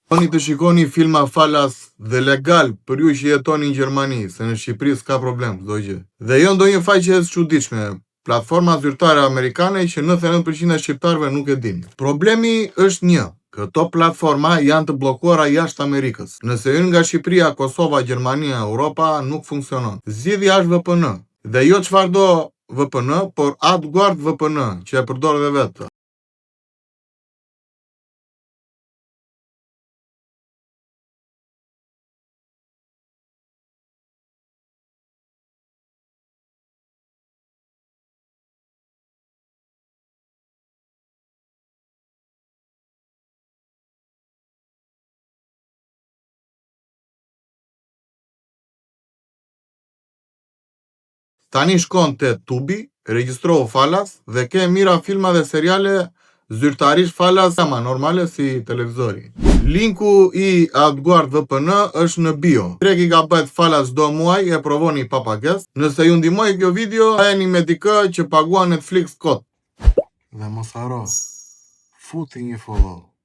Oni të shikoni filma falas dhe legal për ju që jetoni në Gjermani, se në Shqipëri s'ka problem çdo gjë. Dhe jo ndonjë faqe e çuditshme, platforma zyrtare amerikane që 99% e shqiptarëve nuk e din. Problemi është një. Këto platforma janë të bllokuara jashtë Amerikës. Nëse hyn nga Shqipëria, Kosova, Gjermania, Europa nuk funksionon. Zgjidhja është VPN. Dhe jo çfarëdo VPN, por AdGuard VPN, që e përdor edhe vetë. Tani shkon te Tubi, regjistrohu falas dhe ke mira filma dhe seriale zyrtarisht falas ama normale si televizori. Linku i AdGuard VPN është në bio. 3 GB falas çdo muaj, e provoni pa pagesë. Nëse ju ndihmoi kjo video, hajeni me dikë që paguan Netflix kot. Dhe mos haro, futi një follow.